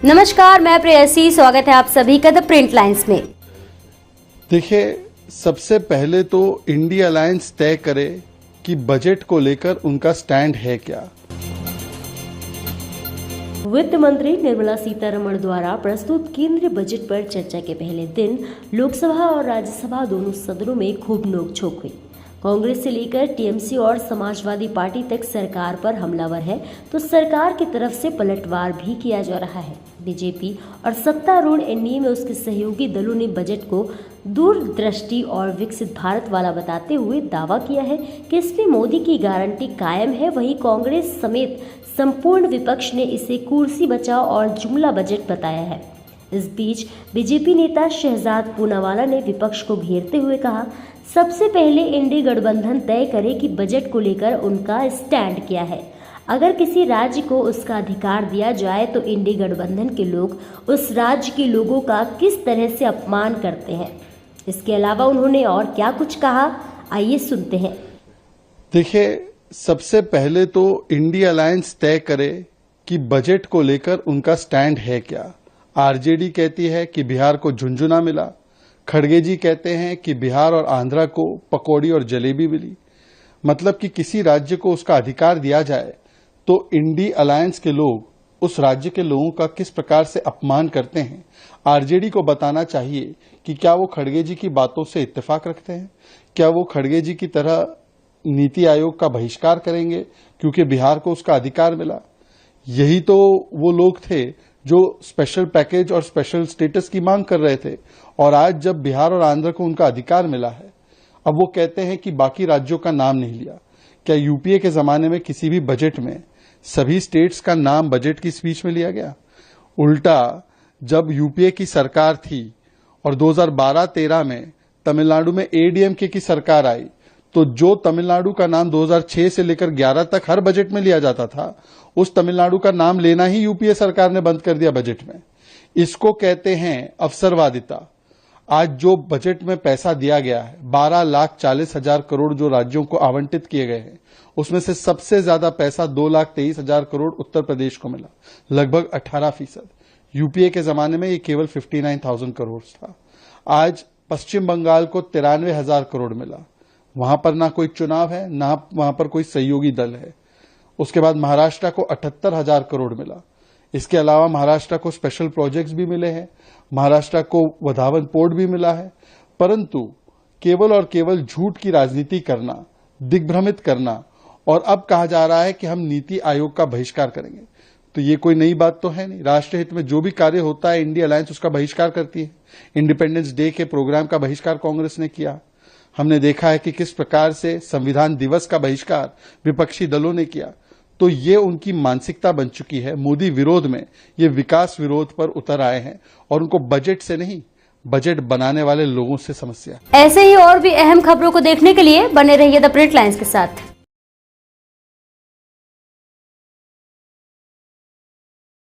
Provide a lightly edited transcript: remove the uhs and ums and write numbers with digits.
नमस्कार, मैं प्रेयसी। स्वागत है आप सभी का द प्रिंट लाइन्स में। देखिए, सबसे पहले तो इंडिया अलायंस तय करे कि बजट को लेकर उनका स्टैंड है क्या। वित्त मंत्री निर्मला सीतारमण द्वारा प्रस्तुत केंद्रीय बजट पर चर्चा के पहले दिन लोकसभा और राज्यसभा दोनों सदनों में खूब नोकझोंक हुई। कांग्रेस से लेकर टीएमसी और समाजवादी पार्टी तक सरकार पर हमलावर है, तो सरकार की तरफ से पलटवार भी किया जा रहा है। बीजेपी और सत्तारूढ़ एनडीए में उसके सहयोगी दलों ने बजट को दूरदृष्टि और विकसित भारत वाला बताते हुए दावा किया है कि इसमें मोदी की गारंटी कायम है। वहीं कांग्रेस समेत संपूर्ण विपक्ष ने इसे कुर्सी बचाओ और जुमला बजट बताया है। इस बीच बीजेपी नेता शहजाद पूनावाला ने विपक्ष को घेरते हुए कहा, सबसे पहले इंडी गठबंधन तय करे कि बजट को लेकर उनका स्टैंड क्या है। अगर किसी राज्य को उसका अधिकार दिया जाए तो इंडी गठबंधन के लोग उस राज्य के लोगों का किस तरह से अपमान करते हैं। इसके अलावा उन्होंने और क्या कुछ कहा, आइए सुनते हैं। देखिए, सबसे पहले तो इंडिया अलायंस तय करे कि बजट को लेकर उनका स्टैंड है क्या। आरजेडी कहती है कि बिहार को झुंझुना मिला, खड़गे जी कहते हैं कि बिहार और आंध्रा को पकौड़ी और जलेबी मिली। मतलब कि किसी राज्य को उसका अधिकार दिया जाए तो इंडी अलायंस के लोग उस राज्य के लोगों का किस प्रकार से अपमान करते हैं। आरजेडी को बताना चाहिए कि क्या वो खड़गे जी की बातों से इत्तेफाक रखते हैं, क्या वो खड़गे जी की तरह नीति आयोग का बहिष्कार करेंगे क्योंकि बिहार को उसका अधिकार मिला। यही तो वो लोग थे जो स्पेशल पैकेज और स्पेशल स्टेटस की मांग कर रहे थे, और आज जब बिहार और आंध्र को उनका अधिकार मिला है, अब वो कहते हैं कि बाकी राज्यों का नाम नहीं लिया। क्या यूपीए के जमाने में किसी भी बजट में सभी स्टेट्स का नाम बजट की स्पीच में लिया गया? उल्टा, जब यूपीए की सरकार थी और 2012-13 में तमिलनाडु में एडीएमके की सरकार आई, तो जो तमिलनाडु का नाम 2006 से लेकर 11 तक हर बजट में लिया जाता था, उस तमिलनाडु का नाम लेना ही यूपीए सरकार ने बंद कर दिया बजट में। इसको कहते हैं अवसरवादिता। आज जो बजट में पैसा दिया गया है, 12,40,000 करोड़ जो राज्यों को आवंटित किए गए हैं, उसमें से सबसे ज्यादा पैसा 2,23,000 करोड़ उत्तर प्रदेश को मिला, लगभग 18%। यूपीए के जमाने में ये केवल 59,000 करोड़ था। आज पश्चिम बंगाल को 93,000 करोड़ मिला। वहां पर ना कोई चुनाव है, ना वहां पर कोई सहयोगी दल है। उसके बाद महाराष्ट्र को 78,000 करोड़ मिला। इसके अलावा महाराष्ट्र को स्पेशल प्रोजेक्ट्स भी मिले हैं, महाराष्ट्र को वधावन पोर्ट भी मिला है। परंतु केवल और केवल झूठ की राजनीति करना, दिग्भ्रमित करना, और अब कहा जा रहा है कि हम नीति आयोग का बहिष्कार करेंगे, तो ये कोई नई बात तो है नहीं। राष्ट्र हित में जो भी कार्य होता है, इंडिया अलायंस उसका बहिष्कार करती है। इंडिपेंडेंस डे के प्रोग्राम का बहिष्कार कांग्रेस ने किया। हमने देखा है कि किस प्रकार से संविधान दिवस का बहिष्कार विपक्षी दलों ने किया। तो ये उनकी मानसिकता बन चुकी है। मोदी विरोध में ये विकास विरोध पर उतर आए हैं, और उनको बजट से नहीं, बजट बनाने वाले लोगों से समस्या। ऐसे ही और भी अहम खबरों को देखने के लिए बने रहिए द प्रिंट लाइन्स के साथ।